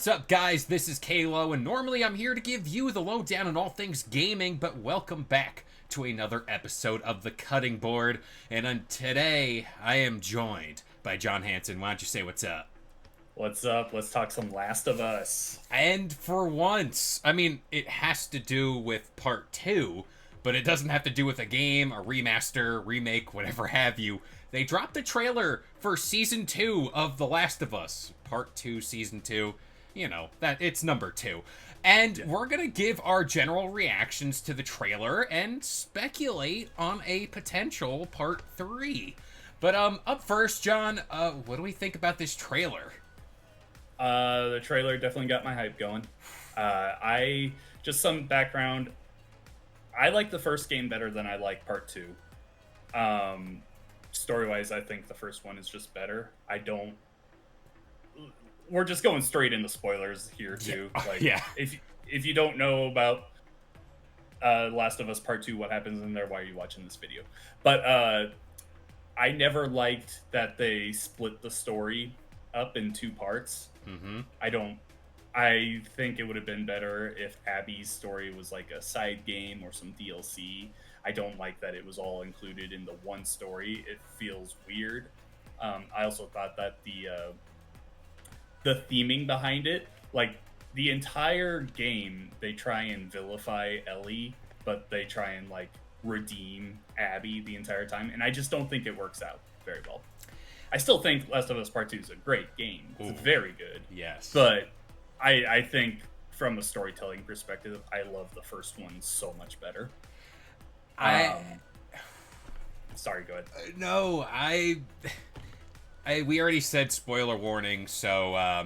What's up, guys? This is Kalo, and normally I'm here to give you the lowdown on all things gaming, but welcome back to another episode of The Cutting Board. And today, I am joined by John Hanson. Why don't you say what's up? What's up? Let's talk some Last of Us. And for once, I mean, it has to do with part 2, but it doesn't have to do with a game, a remaster, remake, whatever have you. They dropped the trailer for Season 2 of The Last of Us. Part 2, Season 2. You know, that it's number 2. And we're going to give our general reactions to the trailer and speculate on a potential part 3. But up first, John, what do we think about this trailer? The trailer definitely got my hype going. I just some background. I like the first game better than I like part 2. Story-wise, I think the first one is just better. We're just going straight into spoilers here too. If you don't know about Last of Us Part 2, what happens in there, why are you watching this video? But I never liked that they split the story up in 2 parts. I think it would have been better if Abby's story was like a side game or some DLC. I don't like that it was all included in the one story. It feels weird. I also thought that the theming behind it, like the entire game, they try and vilify Ellie, but they try and like redeem Abby the entire time, and I just don't think it works out very well. I still think Last of Us Part 2 is a great game. It's very good. Yes. But I think from a storytelling perspective, I love the first one so much better. Sorry, go ahead. No, we already said spoiler warning, so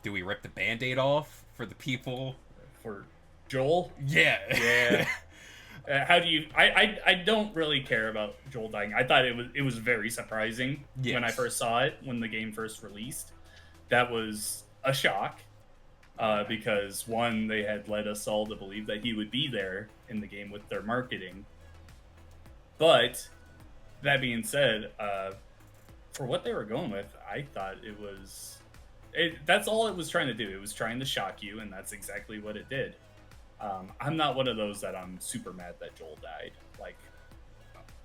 do we rip the Band-Aid off for the people? For Joel? Yeah. How do you? I don't really care about Joel dying. I thought it was very surprising when I first saw it, when the game first released. That was a shock because one, they had led us all to believe that he would be there in the game with their marketing. But that being said, for what they were going with, I thought that's all it was trying to do. It was trying to shock you, and that's exactly what it did. I'm not one of those that I'm super mad that Joel died. Like,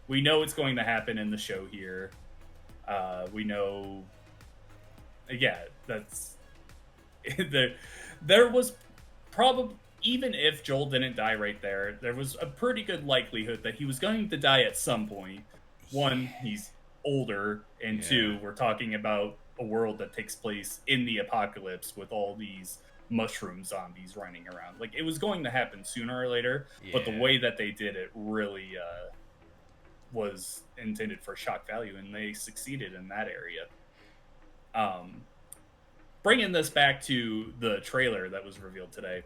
we know it's going to happen in the show here. We know, that's there was probably, even if Joel didn't die right there, there was a pretty good likelihood that he was going to die at some point. One, he's older, and two, we're talking about a world that takes place in the apocalypse with all these mushroom zombies running around. Like, it was going to happen sooner or later, but the way that they did it really was intended for shock value, and they succeeded in that area. Bringing this back to the trailer that was revealed today,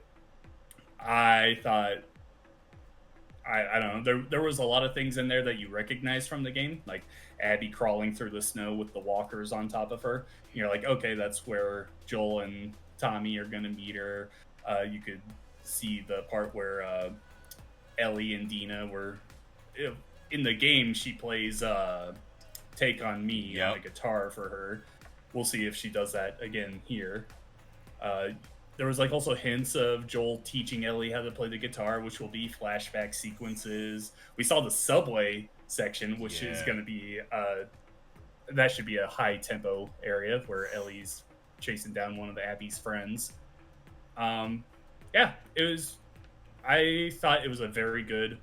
I thought, I don't know, there was a lot of things in there that you recognize from the game, like Abby crawling through the snow with the walkers on top of her. You're like, okay, that's where Joel and Tommy are gonna meet her. You could see the part where Ellie and Dina were in the game. She plays "Take on Me" on the guitar for her. We'll see if she does that again here. There was like also hints of Joel teaching Ellie how to play the guitar, which will be flashback sequences. We saw the subway section, which is going to be that should be a high tempo area where Ellie's chasing down one of Abby's friends. It was. I thought it was a very good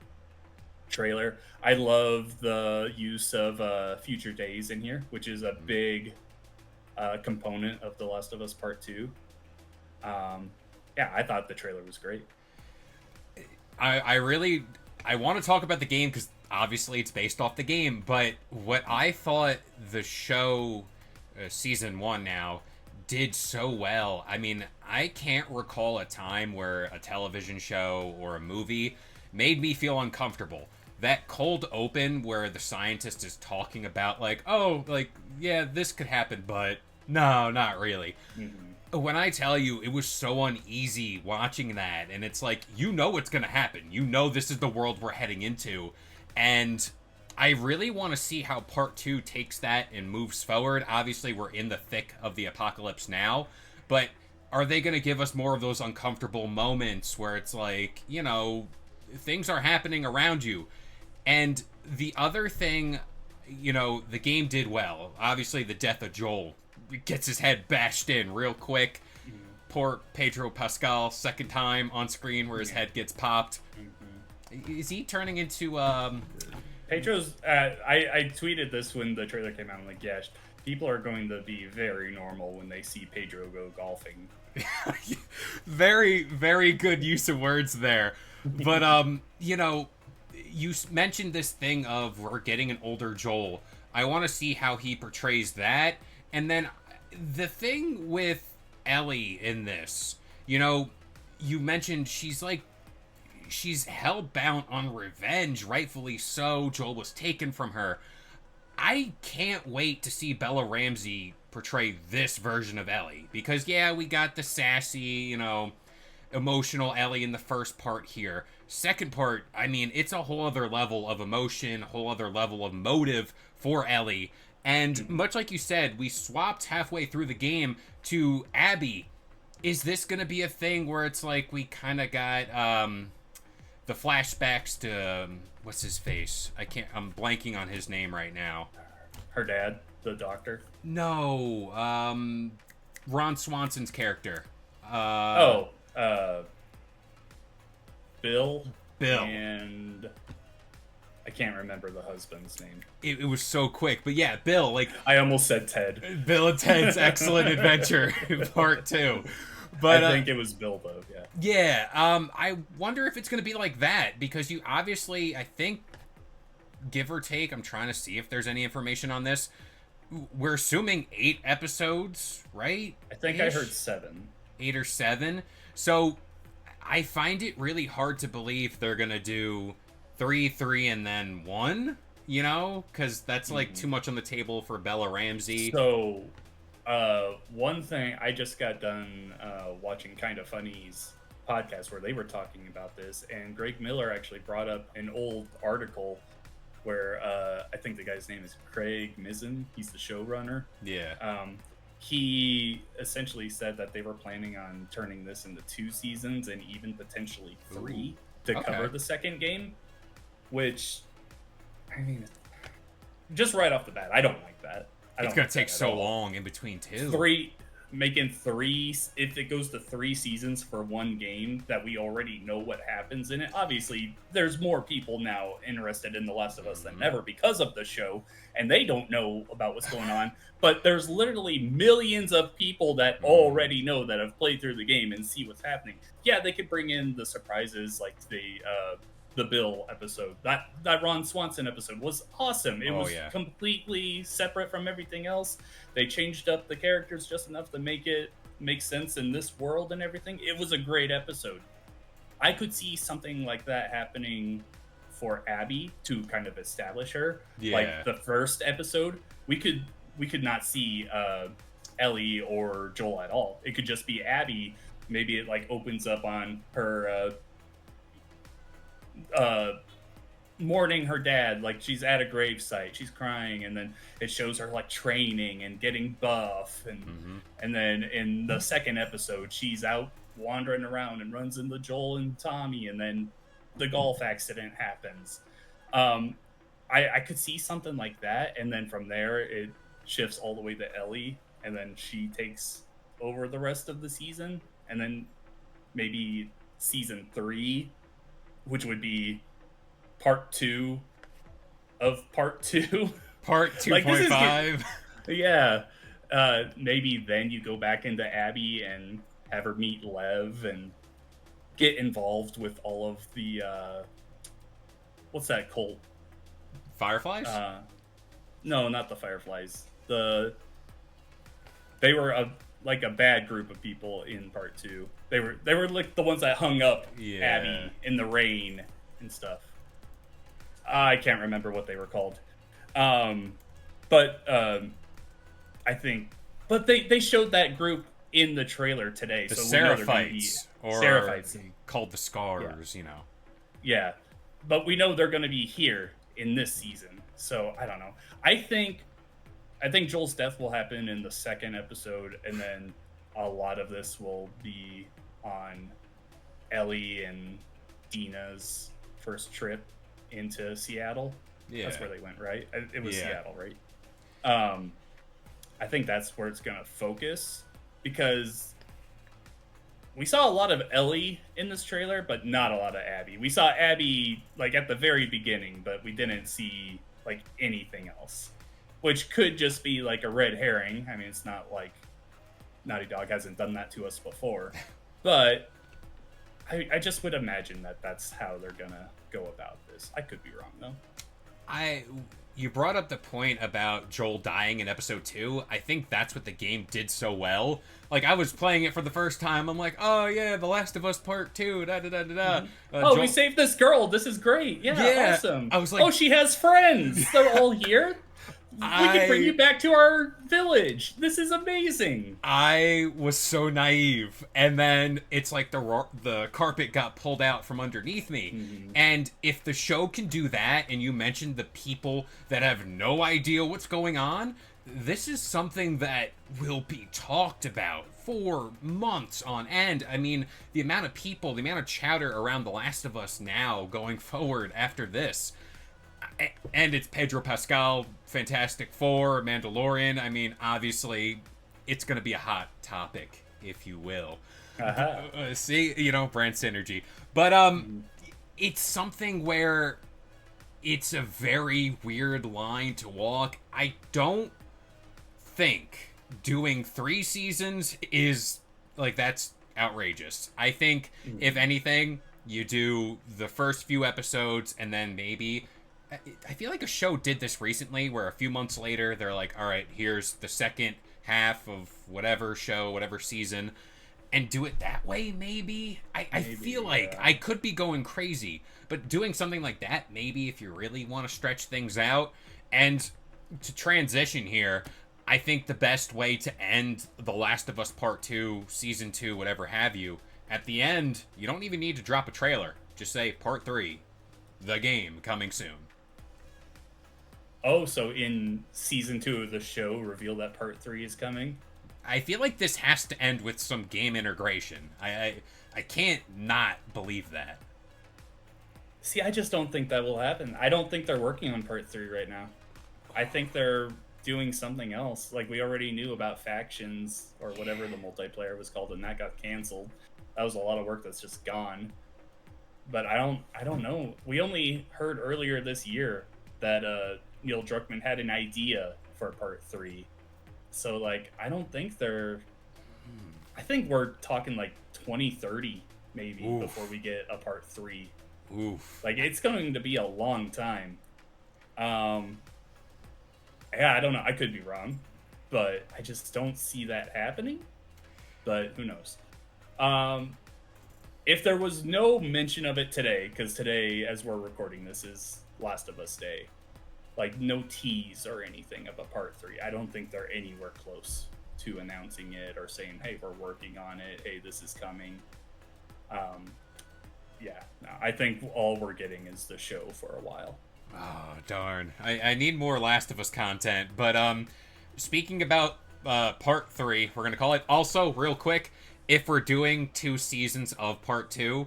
trailer. I love the use of future days in here, which is a big component of The Last of Us Part 2. I thought the trailer was great. I want to talk about the game because obviously it's based off the game, but what I thought the show, Season 1 now, did so well. I mean, I can't recall a time where a television show or a movie made me feel uncomfortable. That cold open where the scientist is talking about this could happen, but no, not really. When I tell you, it was so uneasy watching that, and it's like, you know what's going to happen. You know this is the world we're heading into, and I really want to see how part 2 takes that and moves forward. Obviously, we're in the thick of the apocalypse now, but are they going to give us more of those uncomfortable moments where it's like, things are happening around you? And the other thing, the game did well. Obviously, the death of Joel gets his head bashed in real quick. Mm-hmm. Poor Pedro Pascal, second time on screen where his head gets popped. Mm-hmm. Is he turning into Pedro's? I tweeted this when the trailer came out. I'm like, yeah, people are going to be very normal when they see Pedro go golfing. Very, very good use of words there. But you mentioned this thing of we're getting an older Joel. I want to see how he portrays that. And then the thing with Ellie in this, you mentioned she's hell-bound on revenge, rightfully so. Joel was taken from her. I can't wait to see Bella Ramsey portray this version of Ellie. Because, yeah, we got the sassy, emotional Ellie in the first part here. Second part, I mean, it's a whole other level of emotion, whole other level of motive for Ellie. And much like you said, we swapped halfway through the game to Abby. Is this going to be a thing where it's like we kind of got the flashbacks to what's his face? I'm blanking on his name right now. Her dad, the doctor. No, Ron Swanson's character. Bill. Bill. And I can't remember the husband's name. It was so quick, but yeah, Bill. Like I almost said Ted. Bill and Ted's Excellent Adventure, Part 2. But I think it was Bill, though. Yeah. Yeah. I wonder if it's going to be like that because you obviously, I think, give or take, I'm trying to see if there's any information on this. We're assuming 8 episodes, right? I think I heard 7. 8 or 7. So I find it really hard to believe they're going to do 3, and then 1, because that's like too much on the table for Bella Ramsey. So, one thing, I just got done watching Kinda Funny's podcast where they were talking about this, and Greg Miller actually brought up an old article where I think the guy's name is Craig Mizzen. He's the showrunner. Yeah. He essentially said that they were planning on turning this into 2 seasons and even potentially 3 to cover the second game, which, I mean, just right off the bat, I don't like that. It's going to take so long in between 2. Making 3, if it goes to 3 seasons for 1 game that we already know what happens in it. Obviously, there's more people now interested in The Last of Us than ever because of the show, and they don't know about what's going on. But there's literally millions of people that already know, that have played through the game and see what's happening. Yeah, they could bring in the surprises like the Bill episode. That Ron Swanson episode was awesome. It was completely separate from everything else. They changed up the characters just enough to make it make sense in this world and everything. It was a great episode. I could see something like that happening for Abby to kind of establish her. Yeah. Like the first episode, we could not see Ellie or Joel at all. It could just be Abby. Maybe it like opens up on her mourning her dad, like she's at a gravesite, she's crying, and then it shows her like training and getting buff, and then in the second episode she's out wandering around and runs into Joel and Tommy, and then the golf accident happens. I could see something like that, and then from there it shifts all the way to Ellie, and then she takes over the rest of the season, and then maybe season 3, which would be part 2 of part 2. Part 2.5. Yeah. Maybe then you go back into Abby and have her meet Lev and get involved with all of the what's that cult? Fireflies? No, not the Fireflies. They were a bad group of people in part 2. They were like the ones that hung up Abby in the rain and stuff. I can't remember what they were called. But I think, but they showed that group in the trailer today. The so Seraphites, or Seraphites, called the Scars, Yeah, but we know they're going to be here in this season. So I don't know. I think Joel's death will happen in the second episode, and then a lot of this will be on Ellie and Dina's first trip into Seattle. Yeah. That's where they went, right? It was Yeah. Seattle, right? I think that's where it's going to focus, because we saw a lot of Ellie in this trailer, but not a lot of Abby. We saw Abby like at the very beginning, but we didn't see like anything else, which could just be like a red herring. I mean, it's not like Naughty Dog hasn't done that to us before, but I just would imagine that that's how they're gonna go about this. I could be wrong though. You brought up the point about Joel dying in episode 2. I think that's what the game did so well. Like, I was playing it for the first time. I'm like, oh yeah, The Last of Us Part 2. Da da da da da. Oh, we saved this girl. This is great. Yeah, awesome. I was like, oh, she has friends. They're all here. We can bring you back to our village. This is amazing. I was so naive, and then it's like the carpet got pulled out from underneath me. Mm-hmm. And if the show can do that, and you mentioned the people that have no idea what's going on, this is something that will be talked about for months on end. I mean, the amount of people, the amount of chatter around The Last of Us now going forward after this. And it's Pedro Pascal, Fantastic Four, Mandalorian. I mean, obviously, it's going to be a hot topic, if you will. See, brand synergy. But it's something where it's a very weird line to walk. I don't think doing 3 seasons is, like, that's outrageous. I think, if anything, you do the first few episodes and then maybe... I feel like a show did this recently where a few months later they're like, all right, here's the second half of whatever show, whatever season, and do it that way, maybe? I feel like I could be going crazy, but doing something like that, maybe if you really want to stretch things out. And to transition here, I think the best way to end The Last of Us Part 2, Season 2, whatever have you, at the end, you don't even need to drop a trailer. Just say Part 3, the game, coming soon. Oh, so in season 2 of the show, reveal that part 3 is coming? I feel like this has to end with some game integration. I can't not believe that. See, I just don't think that will happen. I don't think they're working on part 3 right now. I think they're doing something else. Like, we already knew about factions, or whatever the multiplayer was called, and that got canceled. That was a lot of work that's just gone. But I don't know. We only heard earlier this year that Neil Druckmann had an idea for part 3. So, like, I don't think they're... I think we're talking, like, 2030, maybe, before we get a part 3. Oof. Like, it's going to be a long time. Yeah, I don't know. I could be wrong. But I just don't see that happening. But who knows? If there was no mention of it today, because today, as we're recording this, is Last of Us Day, like, no tease or anything of a part 3. I don't think they're anywhere close to announcing it or saying, hey, we're working on it. Hey, this is coming. Yeah, no, I think all we're getting is the show for a while. Oh, darn. I need more Last of Us content. But speaking about part 3, we're going to call it. Also, real quick, if we're doing 2 seasons of part 2,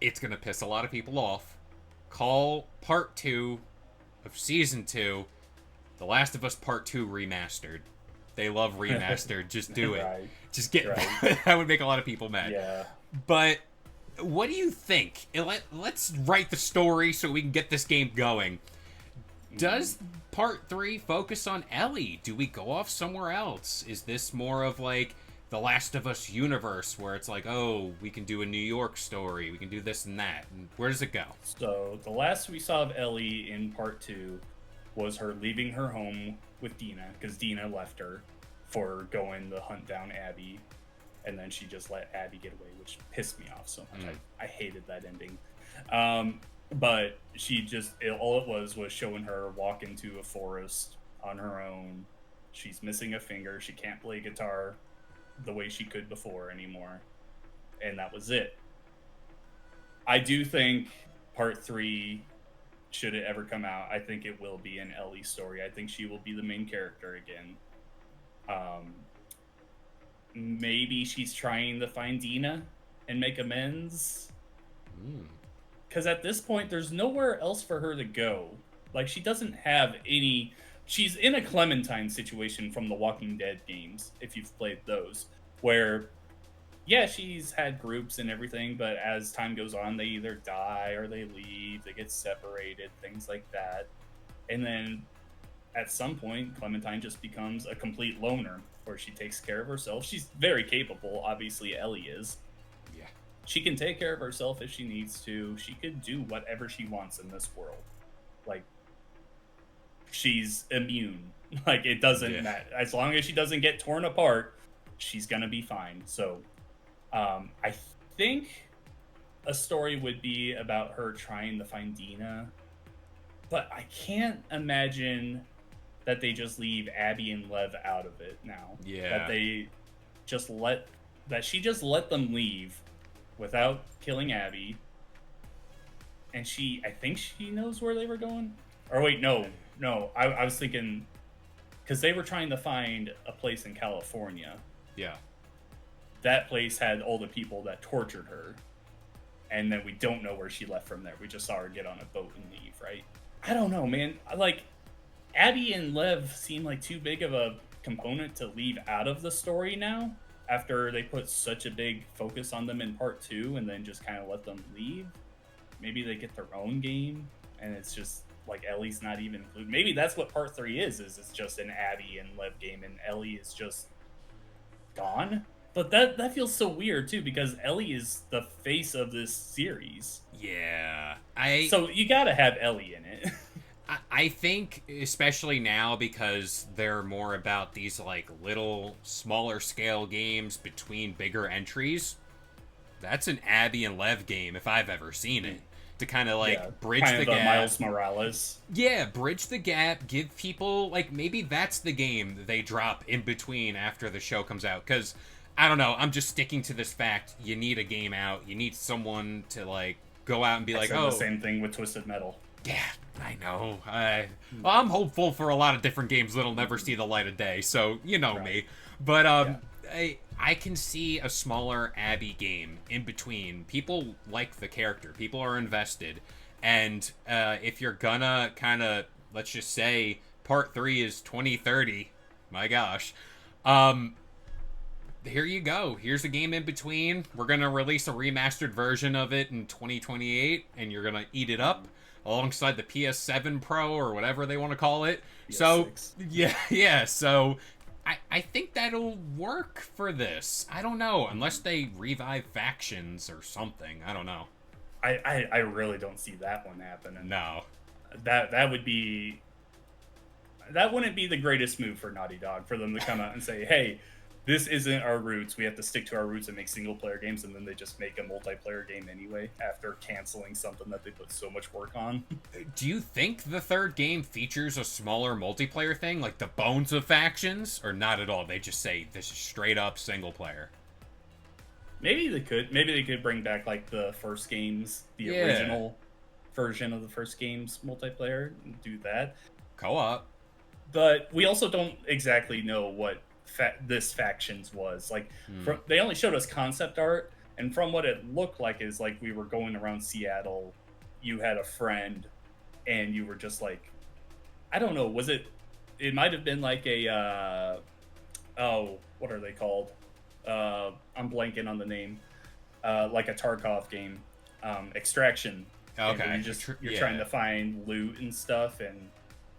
it's going to piss a lot of people off. Call part 2 of season 2 The Last of Us Part 2 Remastered. They love remastered. Just do it. Right. Just get that would make a lot of people mad. Yeah. But what do you think? Let's write the story so we can get this game going. Does part 3 focus on Ellie? Do we go off somewhere else? Is this more of like the Last of Us universe where it's like, oh, we can do a New York story, we can do this and that? And where does it go? So the last we saw of Ellie in part 2 was her leaving her home with Dina, because Dina left her for going to hunt down Abby, and then she just let Abby get away, which pissed me off so much. I hated that ending. But she just, all it was showing her walk into a forest on her own. She's missing a finger. She can't play guitar the way she could before anymore. And that was it. I do think part 3, should it ever come out, I think it will be an Ellie story. I think she will be the main character again. maybe she's trying to find Dina and make amends. Because at this point, there's nowhere else for her to go. Like, she doesn't have any. She's in a Clementine situation from the Walking Dead games, if you've played those, where, yeah, she's had groups and everything, but as time goes on, they either die or they leave, they get separated, things like that. And then at some point, Clementine just becomes a complete loner, where she takes care of herself. She's very capable, obviously, Ellie is. Yeah. She can take care of herself if she needs to. She could do whatever she wants in this world. Like, she's immune. Like, it doesn't matter. As long as she doesn't get torn apart, she's gonna be fine. So, I think a story would be about her trying to find Dina, but I can't imagine that they just leave Abby and Lev out of it now. Yeah. That she just let them leave without killing Abby. And I think she knows where they were going. Or wait, no. I was thinking, because they were trying to find a place in California. Yeah. That place had all the people that tortured her. And then we don't know where she left from there. We just saw her get on a boat and leave, right? I don't know, man. Like, Abby and Lev seem like too big of a component to leave out of the story now, after they put such a big focus on them in part 2 and then just kind of let them leave. Maybe they get their own game and it's just like Ellie's not even included. Maybe that's what part 3 is it's just an Abby and Lev game and Ellie is just gone. But that feels so weird too, because Ellie is the face of this series. Yeah. So you gotta have Ellie in it. I think, especially now, because they're more about these, like, little, smaller scale games between bigger entries, that's an Abby and Lev game, if I've ever seen it. To kind of, like, bridge the gap. Miles Morales. Yeah, bridge the gap, give people, like, maybe that's the game that they drop in between after the show comes out. Because, I don't know, I'm just sticking to this fact. You need a game out. You need someone to, like, go out and be like, oh. The same thing with Twisted Metal. Yeah, I know. Well, I'm hopeful for a lot of different games that'll never see the light of day, so you know me. But I can see a smaller Abby game in between. People like the character. People are invested. And if you're gonna kind of, let's just say, part 3 is 2030, my gosh. Here you go. Here's a game in between. We're gonna release a remastered version of it in 2028, and you're gonna eat it up alongside the PS7 Pro or whatever they want to call it. PS6. So yeah. So I think that'll work for this. I don't know, unless they revive factions or something. I don't know. I really don't see that one happening. No, that wouldn't be the greatest move for Naughty Dog, for them to come out and say, hey, this isn't our roots. We have to stick to our roots and make single-player games, and then they just make a multiplayer game anyway after canceling something that they put so much work on. Do you think the third game features a smaller multiplayer thing, like the bones of factions, or not at all? They just say this is straight-up single-player. Maybe they could. Maybe they could bring back, like, the first games, the original version of the first game's multiplayer, and do that. Co-op. But we also don't exactly know what this factions was like. They only showed us concept art, and from what it looked like is like we were going around Seattle, you had a friend and you were just like, I don't know, it might have been like a what are they called, I'm blanking on the name, like a Tarkov game, Extraction. Okay. You're trying to find loot and stuff and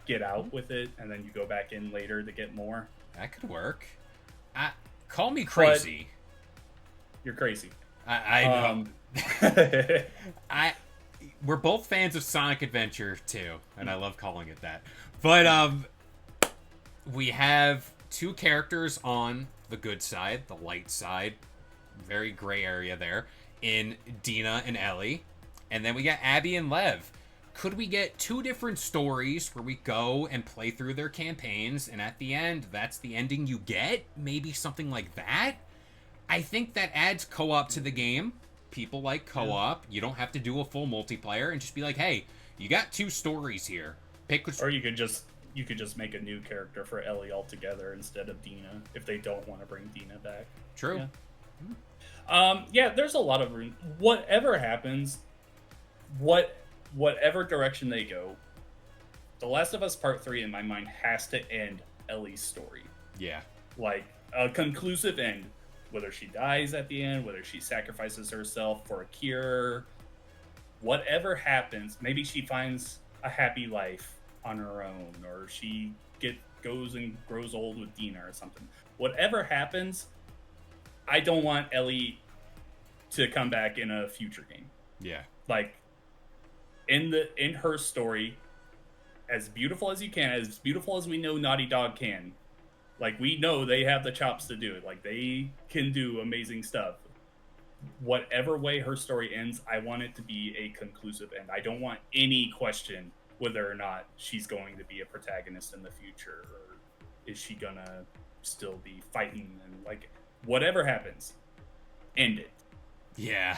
get out with it, and then you go back in later to get more. That could work. Call me crazy. But you're crazy. I know. We're both fans of Sonic Adventure too, and I love calling it that. But we have 2 characters on the good side, the light side, very gray area there, in Dina and Ellie, and then we got Abby and Lev. Could we get 2 different stories where we go and play through their campaigns, and at the end, that's the ending you get? Maybe something like that? I think that adds co-op to the game. People like co-op. You don't have to do a full multiplayer, and just be like, hey, you got 2 stories here. Pick which... Or you could just you could just make a new character for Ellie altogether instead of Dina if they don't want to bring Dina back. True. Yeah, there's a lot of room. Whatever happens, whatever direction they go, The Last of Us Part 3 in my mind has to end Ellie's story. Yeah. Like a conclusive end, whether she dies at the end, whether she sacrifices herself for a cure, whatever happens, maybe she finds a happy life on her own, or she goes and grows old with Dina or something. Whatever happens, I don't want Ellie to come back in a future game. Yeah. Like in her story, as beautiful as you can, as beautiful as we know Naughty Dog can. Like, we know they have the chops to do it. Like, they can do amazing stuff. Whatever way her story ends, I want it to be a conclusive end. I don't want any question whether or not she's going to be a protagonist in the future, or is she gonna still be fighting, and like, whatever happens, end it. Yeah.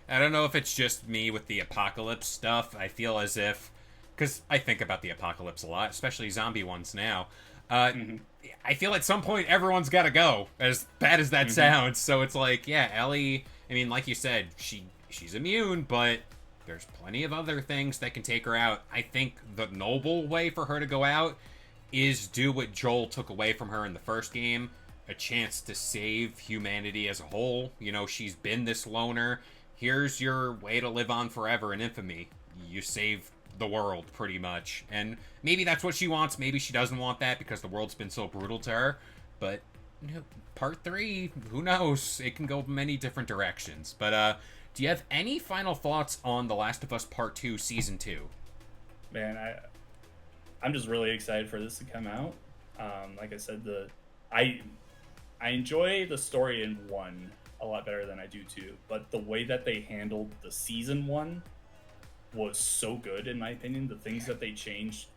I don't know if it's just me with the apocalypse stuff. I feel as if, because I think about the apocalypse a lot, especially zombie ones now. I feel at some point everyone's got to go, as bad as that sounds. So it's like, yeah, Ellie, I mean, like you said, she's immune, but there's plenty of other things that can take her out. I think the noble way for her to go out is do what Joel took away from her in the first game, a chance to save humanity as a whole. You know, she's been this loner. Here's your way to live on forever in infamy. You save the world, pretty much. And maybe that's what she wants. Maybe she doesn't want that because the world's been so brutal to her. But part 3, who knows? It can go many different directions. But do you have any final thoughts on The Last of Us Part 2 Season 2? Man, I'm just really excited for this to come out. Like I said, I enjoy the story in 1 a lot better than I do 2. But the way that they handled the Season 1 was so good, in my opinion. The things that they changed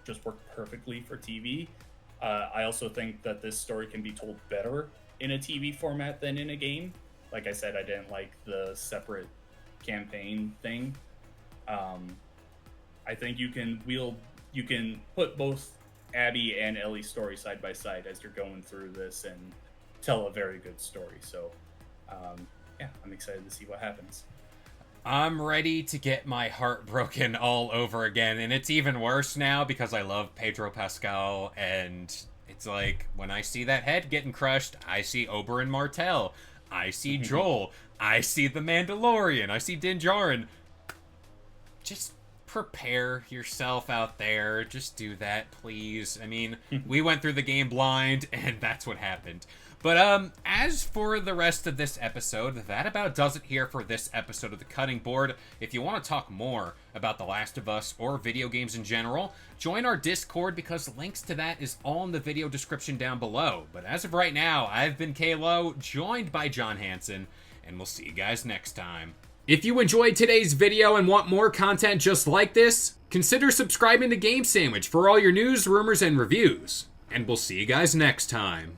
just worked perfectly for TV. I also think that this story can be told better in a TV format than in a game. Like I said, I didn't like the separate campaign thing. I think you can put both Abby and Ellie's story side by side as you're going through this and tell a very good story. So yeah, I'm excited to see what happens. I'm ready to get my heart broken all over again, and it's even worse now because I love Pedro Pascal, and it's like, when I see that head getting crushed, I see Oberyn Martell, I see Joel, I see the Mandalorian, I see Din Djarin. Just prepare yourself out there. Just do that, please. I mean, we went through the game blind, and that's what happened. But as for the rest of this episode, that about does it here for this episode of The Cutting Board. If you want to talk more about The Last of Us or video games in general, join our Discord, because links to that is all in the video description down below. But as of right now, I've been Kalo, joined by John Hansen, and we'll see you guys next time. If you enjoyed today's video and want more content just like this, consider subscribing to Game Sandwich for all your news, rumors, and reviews. And we'll see you guys next time.